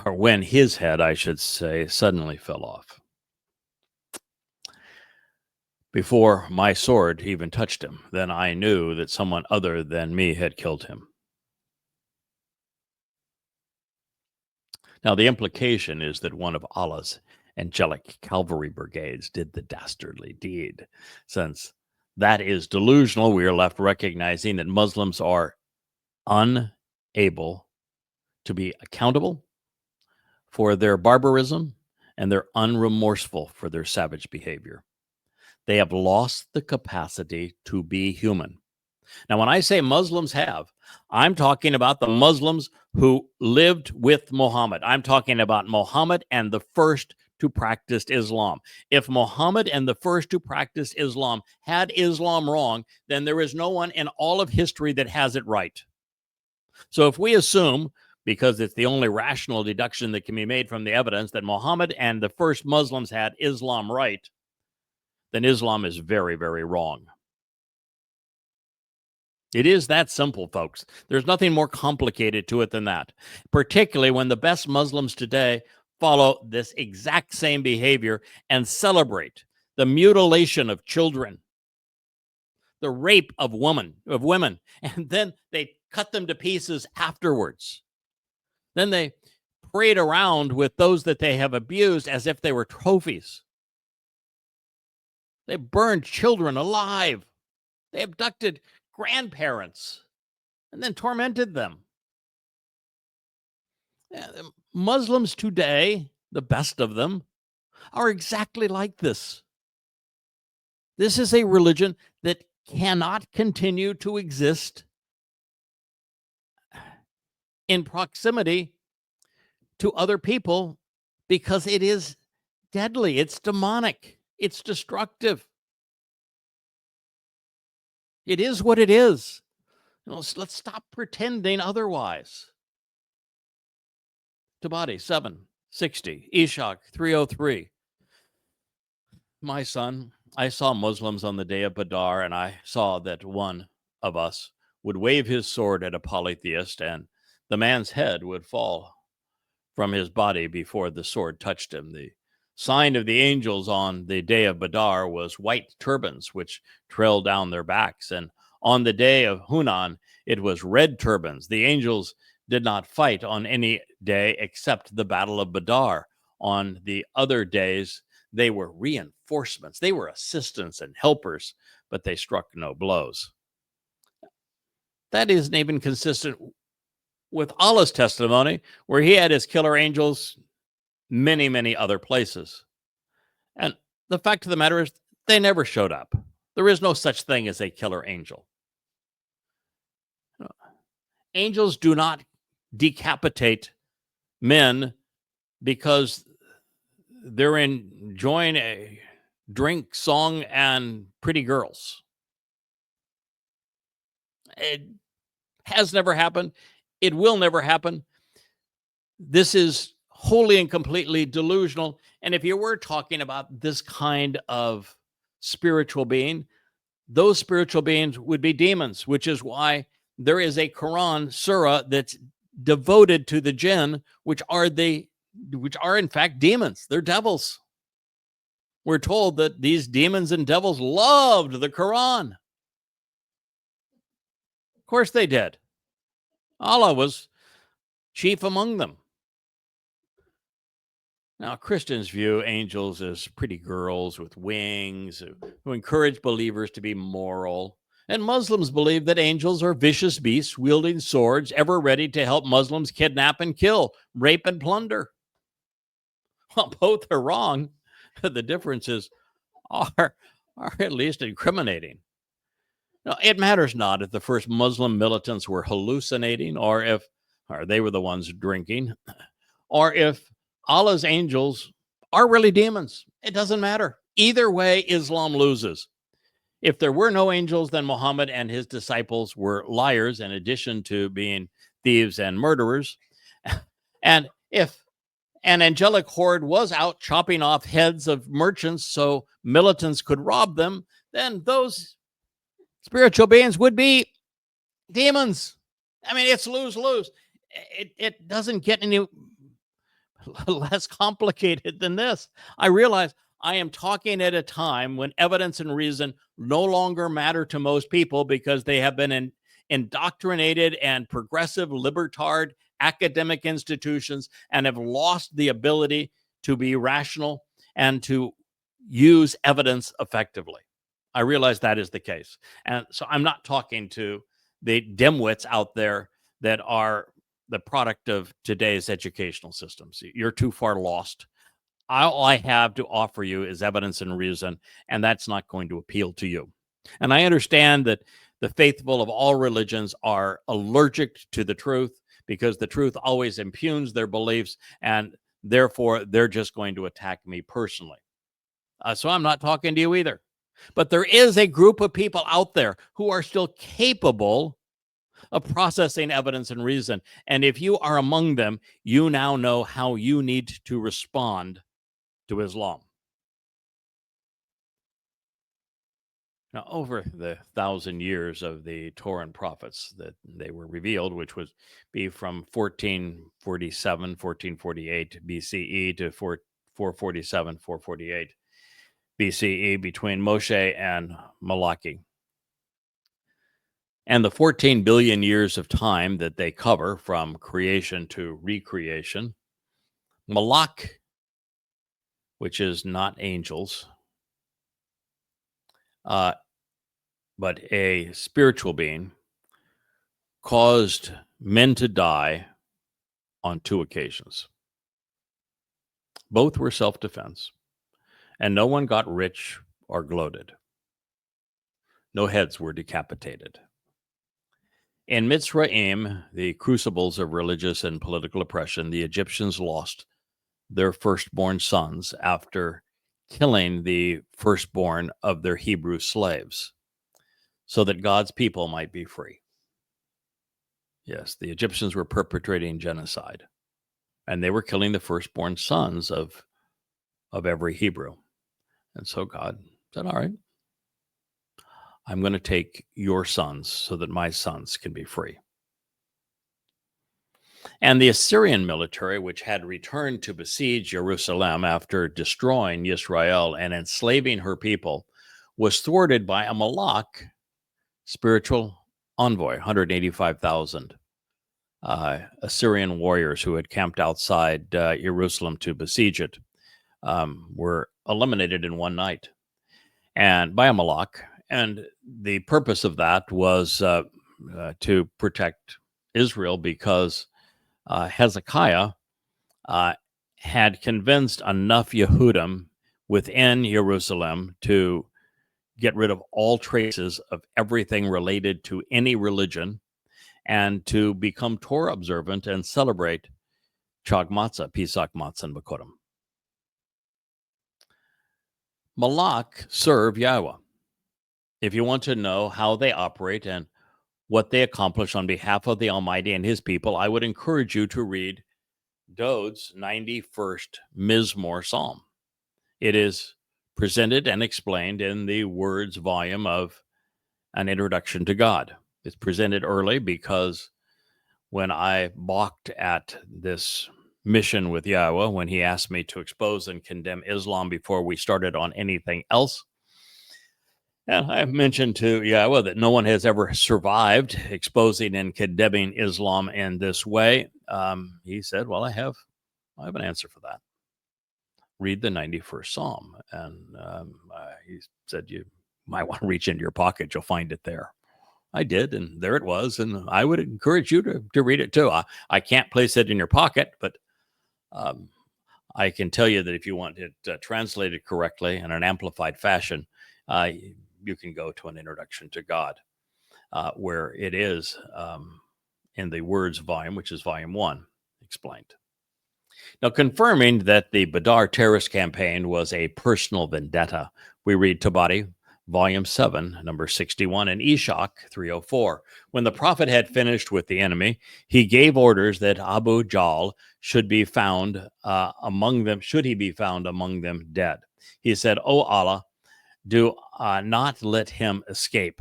when his head, I should say, suddenly fell off. Before my sword even touched him, then I knew that someone other than me had killed him. Now, the implication is that one of Allah's angelic cavalry brigades did the dastardly deed. Since that is delusional, we are left recognizing that Muslims are unable to be accountable for their barbarism, and they're unremorseful for their savage behavior. They have lost the capacity to be human. Now, when I say Muslims have, I'm talking about the Muslims who lived with Mohammed. I'm talking about Mohammed and the first to practice Islam. If Mohammed and the first to practice Islam had Islam wrong, then there is no one in all of history that has it right. So if we assume, because it's the only rational deduction that can be made from the evidence, that Mohammed and the first Muslims had Islam right, then Islam is very, very wrong. It is that simple, folks. There's nothing more complicated to it than that, particularly when the best Muslims today follow this exact same behavior and celebrate the mutilation of children, the rape of women, and then they cut them to pieces afterwards. Then they parade around with those that they have abused as if they were trophies. They burned children alive. They abducted grandparents and then tormented them. Muslims today, the best of them, are exactly like this. This is a religion that cannot continue to exist in proximity to other people because it is deadly, it's demonic, it's destructive. It is what it is. Let's stop pretending otherwise. Tabari 760, Ishaq 303. My son, I saw Muslims on the day of Badar, and I saw that one of us would wave his sword at a polytheist, and the man's head would fall from his body before the sword touched him. The sign of the angels on the day of Badar was white turbans, which trailed down their backs. And on the day of Hunan, it was red turbans. The angels did not fight on any day except the Battle of Badar. On the other days, they were reinforcements. They were assistants and helpers, but they struck no blows. That isn't even consistent with Allah's testimony, where he had his killer angels many, many other places. And the fact of the matter is, they never showed up. There is no such thing as a killer angel. Angels do not decapitate men because they're enjoying a drink, song, and pretty girls. It has never happened. It will never happen. This is wholly and completely delusional. And if you were talking about this kind of spiritual being, those spiritual beings would be demons, which is why there is a Quran surah that's devoted to the jinn, which are in fact demons. They're devils. We're told that these demons and devils loved the Quran. Of course they did. Allah was chief among them. Now, Christians view angels as pretty girls with wings who encourage believers to be moral. And Muslims believe that angels are vicious beasts wielding swords, ever ready to help Muslims kidnap and kill, rape and plunder. Well, both are wrong. The differences are at least incriminating. No, it matters not if the first Muslim militants were hallucinating or they were the ones drinking, or if Allah's angels are really demons. It doesn't matter. Either way, Islam loses. If there were no angels, then Muhammad and his disciples were liars in addition to being thieves and murderers. And if an angelic horde was out chopping off heads of merchants so militants could rob them, then those spiritual beings would be demons. I mean, it's lose-lose. It doesn't get any less complicated than this. I realize I am talking at a time when evidence and reason no longer matter to most people because they have been indoctrinated and progressive libertard academic institutions and have lost the ability to be rational and to use evidence effectively. I realize that is the case. And so I'm not talking to the dimwits out there that are the product of today's educational systems. You're too far lost. All I have to offer you is evidence and reason, and that's not going to appeal to you. And I understand that the faithful of all religions are allergic to the truth because the truth always impugns their beliefs, and therefore they're just going to attack me personally. So I'm not talking to you either. But there is a group of people out there who are still capable of processing evidence and reason. And if you are among them, you now know how you need to respond to Islam. Now, over the 1,000 years of the Torah and prophets that they were revealed, which would be from 1447, 1448 BCE to 447, 448 BCE between Moshe and Malachi. And the 14 billion years of time that they cover from creation to recreation, Malak, which is not angels, but a spiritual being, caused men to die on 2 occasions. Both were self-defense, and no one got rich or gloated. No heads were decapitated. In Mitzrayim, the crucibles of religious and political oppression, the Egyptians lost their firstborn sons after killing the firstborn of their Hebrew slaves so that God's people might be free. Yes, the Egyptians were perpetrating genocide, and they were killing the firstborn sons of every Hebrew. And so God said, all right, I'm going to take your sons so that my sons can be free. And the Assyrian military, which had returned to besiege Jerusalem after destroying Israel and enslaving her people, was thwarted by a Malak spiritual envoy, 185,000 Assyrian warriors who had camped outside Jerusalem to besiege it, were eliminated in one night and by a Malak. And the purpose of that was to protect Israel because Hezekiah had convinced enough Yehudim within Jerusalem to get rid of all traces of everything related to any religion and to become Torah observant and celebrate Chag Matzah, Pesach Matzah, and Bakorim. Malak serve Yahweh. If you want to know how they operate and what they accomplish on behalf of the Almighty and his people, I would encourage you to read Dod's 91st Mizmor Psalm. It is presented and explained in the Words volume of An Introduction to God. It's presented early because when I balked at this mission with Yahweh, when he asked me to expose and condemn Islam before we started on anything else, and I've mentioned to Yahweh that no one has ever survived exposing and condemning Islam in this way. He said, well, I have an answer for that. Read the 91st Psalm. And he said, you might want to reach into your pocket. You'll find it there. I did, and there it was. And I would encourage you to read it too. I can't place it in your pocket, but I can tell you that if you want it translated correctly in an amplified fashion, you can go to An Introduction to God. where it is in the words volume, which is volume 1, explained. Now, confirming that the Badar terrorist campaign was a personal vendetta, we read Tabari, volume 7, number 61, and Eshach 304. When the prophet had finished with the enemy, he gave orders that Abu Jahl should be found among them, should he be found among them dead. He said, "O Allah, do not let him escape."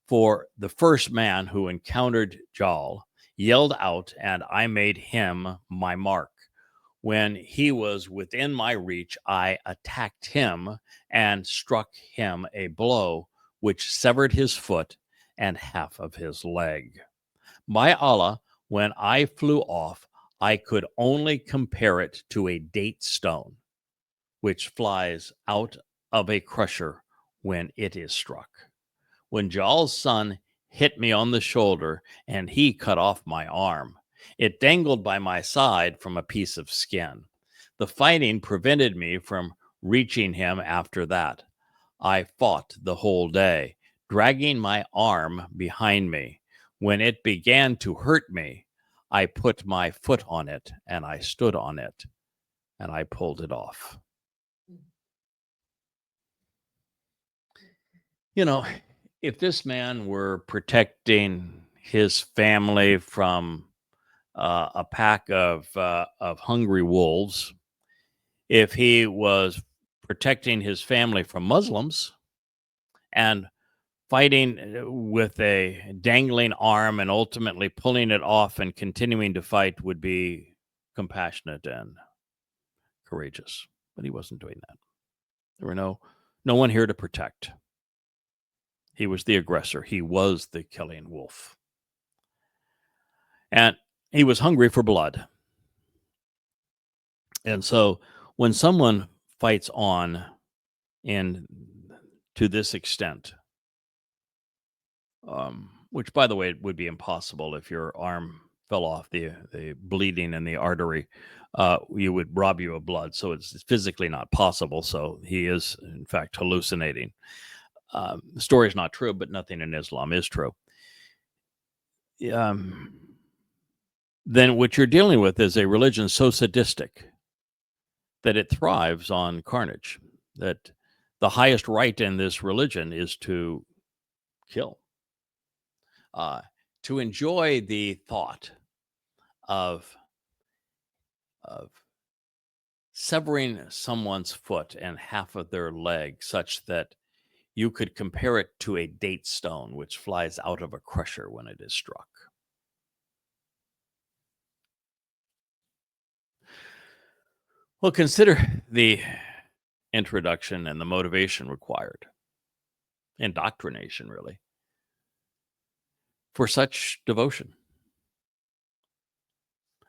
For the first man who encountered Jahl yelled out, and I made him my mark. When he was within my reach, I attacked him and struck him a blow which severed his foot and half of his leg. By Allah, when I flew off, I could only compare it to a date stone which flies out of a crusher when it is struck. When Jahl's son hit me on the shoulder and he cut off my arm, it dangled by my side from a piece of skin. The fighting prevented me from reaching him after that. I fought the whole day, dragging my arm behind me. When it began to hurt me, I put my foot on it and I stood on it and I pulled it off. You know, if this man were protecting his family from a pack of hungry wolves, if he was protecting his family from Muslims and fighting with a dangling arm and ultimately pulling it off and continuing to fight, would be compassionate and courageous. But he wasn't doing that. There were no one here to protect. He was the aggressor. He was the killing wolf. And he was hungry for blood. And so when someone fights on and to this extent, which, by the way, would be impossible if your arm fell off, the bleeding in the artery, you would rob you of blood. So it's physically not possible. So he is, in fact, hallucinating. The story is not true, but nothing in Islam is true. Then what you're dealing with is a religion so sadistic that it thrives on carnage, that the highest right in this religion is to kill, to enjoy the thought of severing someone's foot and half of their leg such that you could compare it to a date stone which flies out of a crusher when it is struck. Well, consider the introduction and the motivation required, indoctrination, really, for such devotion.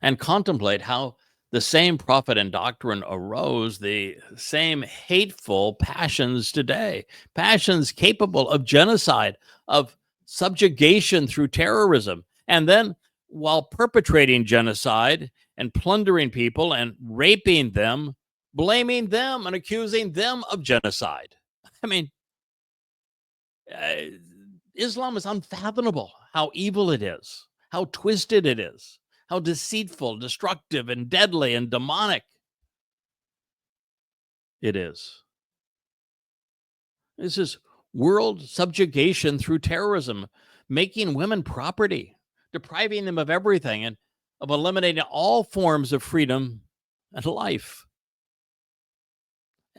And contemplate how the same prophet and doctrine arose the same hateful passions today, passions capable of genocide, of subjugation through terrorism. And then, while perpetrating genocide and plundering people and raping them, blaming them and accusing them of genocide. I mean, Islam is unfathomable how evil it is, how twisted it is, how deceitful, destructive, and deadly and demonic it is. This is world subjugation through terrorism, making women property, depriving them of everything, and of eliminating all forms of freedom and life.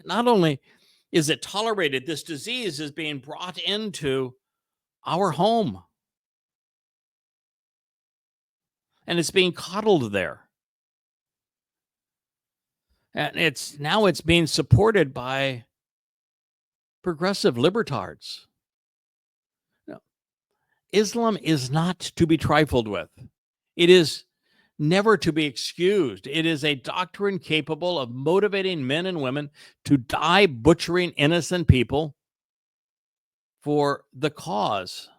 Not only is it tolerated, this disease is being brought into our home. And it's being coddled there. And it's being supported by progressive libertards. No. Islam is not to be trifled with. It is never to be excused. It is a doctrine capable of motivating men and women to die butchering innocent people for the cause.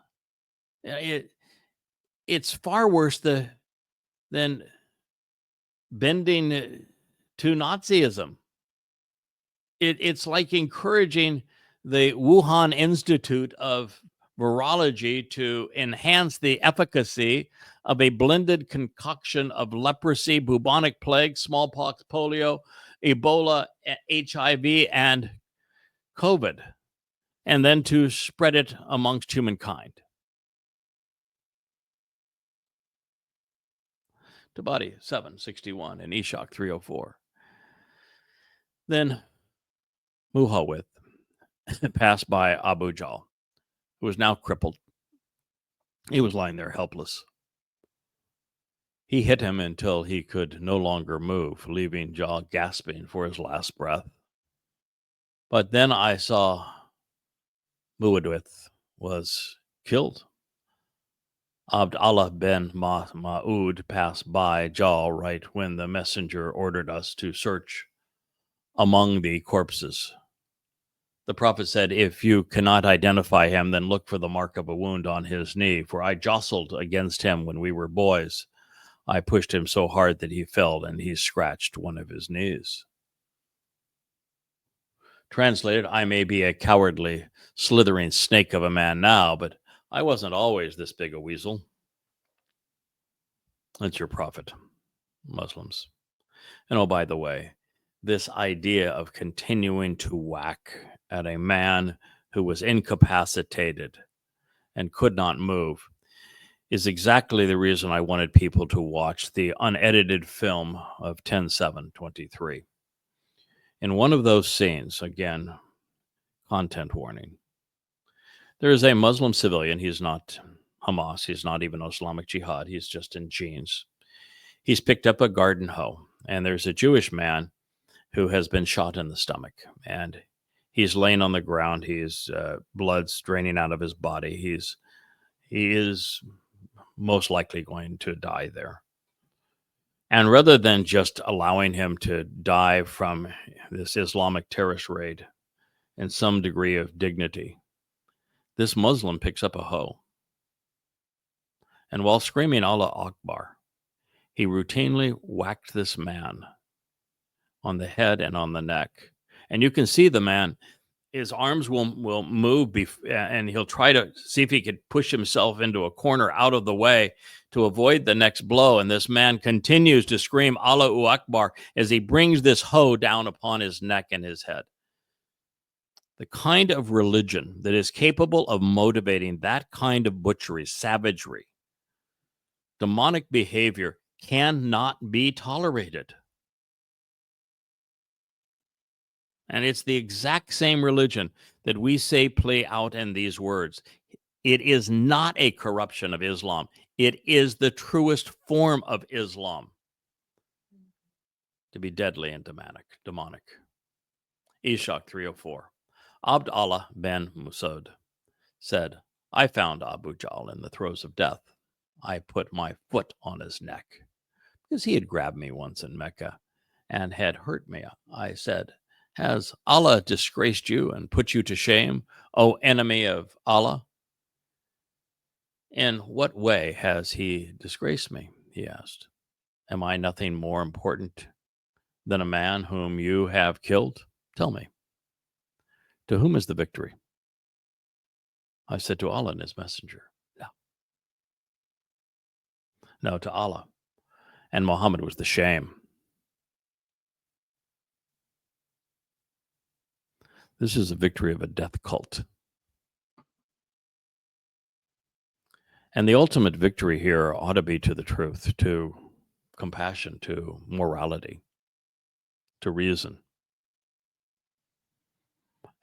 It's far worse than bending to Nazism. It's like encouraging the Wuhan Institute of virology to enhance the efficacy of a blended concoction of leprosy, bubonic plague, smallpox, polio, Ebola, HIV, and COVID, and then to spread it amongst humankind. Tabadi 761 and Eshach 304. Then Muhammad passed by Abu Jahl, who was now crippled. He was lying there helpless. He hit him until he could no longer move, leaving Jahl gasping for his last breath. But then I saw Muhammad was killed. Abd Allah ben Ma'ud passed by Jahl right when the messenger ordered us to search among the corpses. The prophet said, if you cannot identify him, then look for the mark of a wound on his knee, for I jostled against him when we were boys. I pushed him so hard that he fell, and he scratched one of his knees. Translated, I may be a cowardly, slithering snake of a man now, but I wasn't always this big a weasel. That's your prophet, Muslims. And oh, by the way, this idea of continuing to whack at a man who was incapacitated and could not move is exactly the reason I wanted people to watch the unedited film of 10/7/23. In one of those scenes, again, content warning, there is a Muslim civilian. He's not Hamas. He's not even Islamic Jihad. He's just in jeans. He's picked up a garden hoe, and there's a Jewish man who has been shot in the stomach, and he's laying on the ground. He's blood's draining out of his body. He is most likely going to die there. And rather than just allowing him to die from this Islamic terrorist raid in some degree of dignity, this Muslim picks up a hoe. And while screaming Allah Akbar, he routinely whacked this man on the head and on the neck. And you can see the man, his arms will move and he'll try to see if he could push himself into a corner out of the way to avoid the next blow. And this man continues to scream Allahu Akbar as he brings this hoe down upon his neck and his head. The kind of religion that is capable of motivating that kind of butchery, savagery, demonic behavior cannot be tolerated. And it's the exact same religion that we say play out in these words. It is not a corruption of Islam. It is the truest form of Islam to be deadly and demonic. Eshach 304. Abd Allah ben Musaud said, I found Abu Jahl in the throes of death. I put my foot on his neck because he had grabbed me once in Mecca and had hurt me. I said, has Allah disgraced you and put you to shame, O enemy of Allah? In what way has he disgraced me? He asked. Am I nothing more important than a man whom you have killed? Tell me. To whom is the victory? I said, to Allah and his messenger. No, to Allah. And Muhammad was the shame. This is a victory of a death cult. And the ultimate victory here ought to be to the truth, to compassion, to morality, to reason.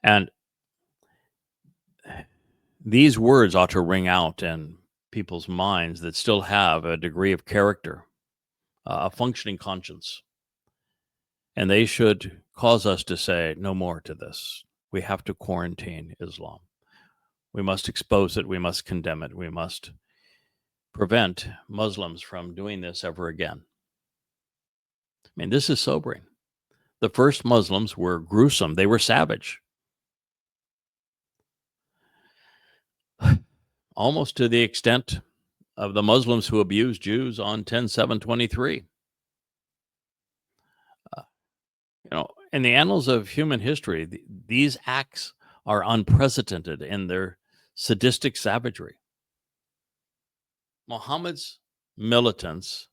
And these words ought to ring out in people's minds that still have a degree of character, a functioning conscience. And they should cause us to say no more to this. We have to quarantine Islam. We must expose it. We must condemn it. We must prevent Muslims from doing this ever again. I mean, this is sobering. The first Muslims were gruesome. They were savage. Almost to the extent of the Muslims who abused Jews on 10/7/23. In the annals of human history, these acts are unprecedented in their sadistic savagery. Mohammed's militants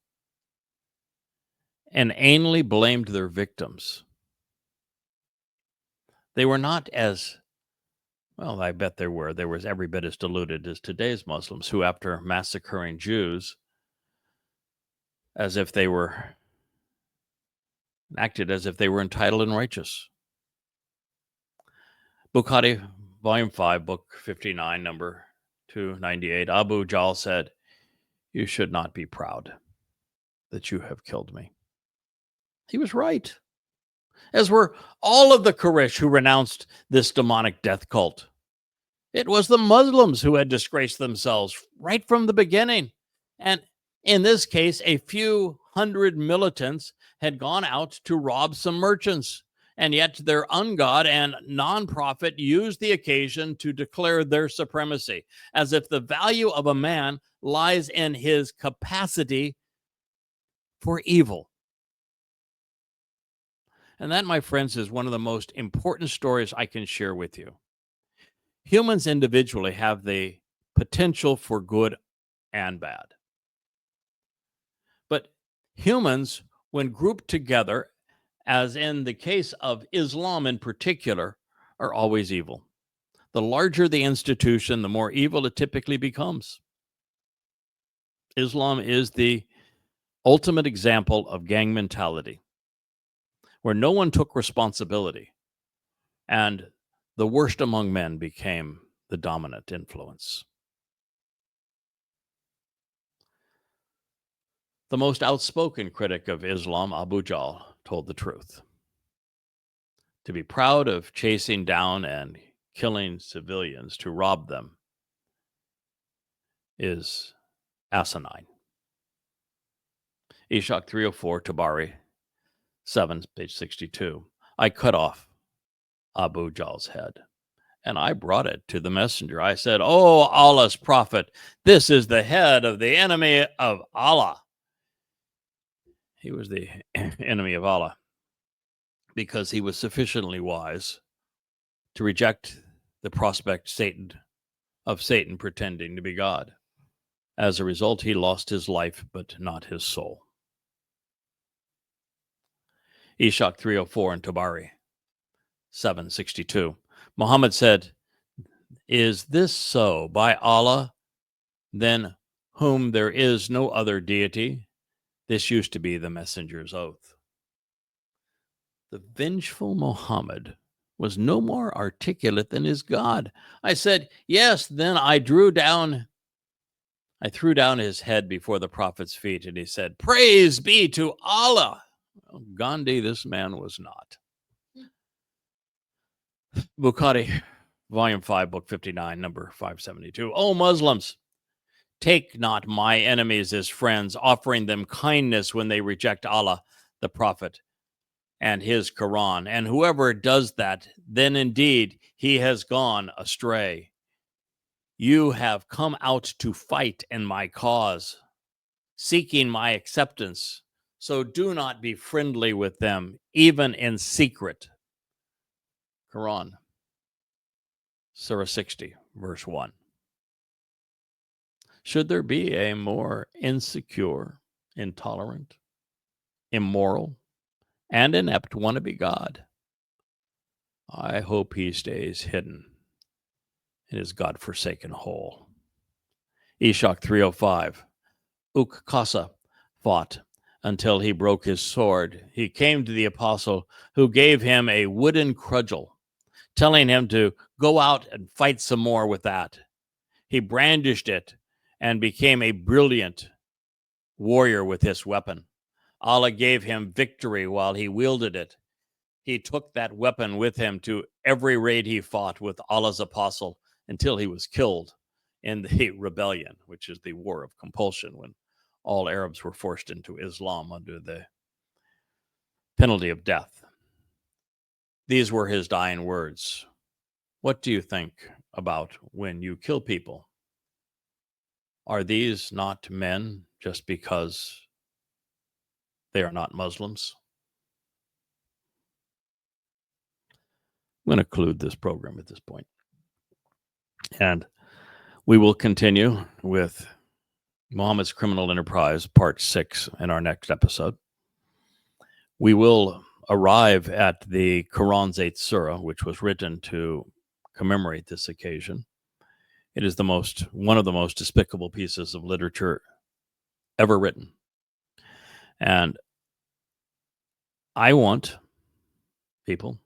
inanely blamed their victims. They were not as, well, I bet there was every bit as deluded as today's Muslims, who, after massacring Jews, as if they were acted as if they were entitled and righteous. Bukhari, Volume 5, Book 59, number 298, Abu Jahl said, "You should not be proud that you have killed me." He was right, as were all of the Quraysh who renounced this demonic death cult. It was the Muslims who had disgraced themselves right from the beginning. And in this case, a few hundred militants had gone out to rob some merchants. And yet their ungod and non-prophet used the occasion to declare their supremacy, as if the value of a man lies in his capacity for evil. And that, my friends, is one of the most important stories I can share with you. Humans individually have the potential for good and bad. But humans, when grouped together, as in the case of Islam in particular, are always evil. The larger the institution, the more evil it typically becomes. Islam is the ultimate example of gang mentality, where no one took responsibility, and the worst among men became the dominant influence. The most outspoken critic of Islam, Abu Jahl, told the truth. To be proud of chasing down and killing civilians to rob them is asinine. Ishaq 304, Tabari 7, page 62. I cut off Abu Jahl's head, and I brought it to the messenger. I said, "Oh, Allah's prophet, this is the head of the enemy of Allah." He was the enemy of Allah because he was sufficiently wise to reject the prospect of Satan pretending to be God. As a result, he lost his life, but not his soul. Ishaq 304 and Tabari 762. Muhammad said, "Is this so? By Allah, than whom there is no other deity?" This used to be the messenger's oath. The vengeful Mohammed was no more articulate than his God. I said, "Yes." Then I threw down his head before the prophet's feet, and he said, "Praise be to Allah." Well, Gandhi, this man was not. Bukhari, Volume 5, Book 59, number 572. "O Muslims, take not my enemies as friends, offering them kindness when they reject Allah, the Prophet, and his Quran. And whoever does that, then indeed he has gone astray. You have come out to fight in my cause, seeking my acceptance. So do not be friendly with them, even in secret." Quran, Surah 60, verse 1. Should there be a more insecure, intolerant, immoral, and inept wannabe God? I hope he stays hidden in his God-forsaken hole. Ishaq 305. Ukqasa fought until he broke his sword. He came to the apostle, who gave him a wooden cudgel, telling him to go out and fight some more with that. He brandished it and became a brilliant warrior with this weapon. Allah gave him victory while he wielded it. He took that weapon with him to every raid he fought with Allah's apostle until he was killed in the rebellion, which is the war of compulsion, when all Arabs were forced into Islam under the penalty of death. These were his dying words. What do you think about when you kill people? Are these not men just because they are not Muslims? I'm going to conclude this program at this point. And We will continue with Mohammed's Criminal Enterprise, Part 6, in our next episode. We will arrive at the Quran's 8th Surah, which was written to commemorate this occasion. It is one of the most despicable pieces of literature ever written. And I want people,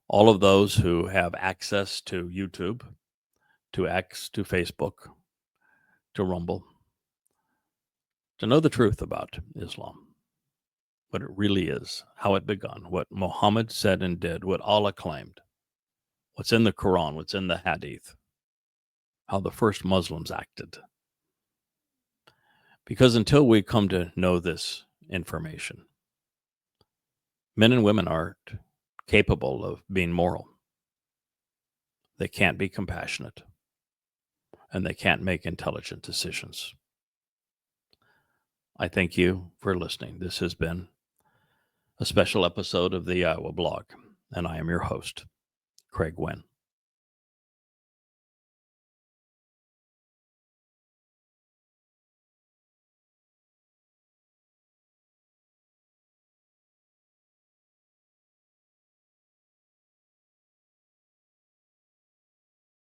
all of those who have access to YouTube, to X, to Facebook, to Rumble, to know the truth about Islam, what it really is, how it begun, what Muhammad said and did, what Allah claimed, what's in the Quran, what's in the Hadith, how the first Muslims acted. Because until we come to know this information, men and women aren't capable of being moral. They can't be compassionate, and they can't make intelligent decisions. I thank you for listening. This has been a special episode of the YAHOWAH blog, and I am your host, Craig Winn.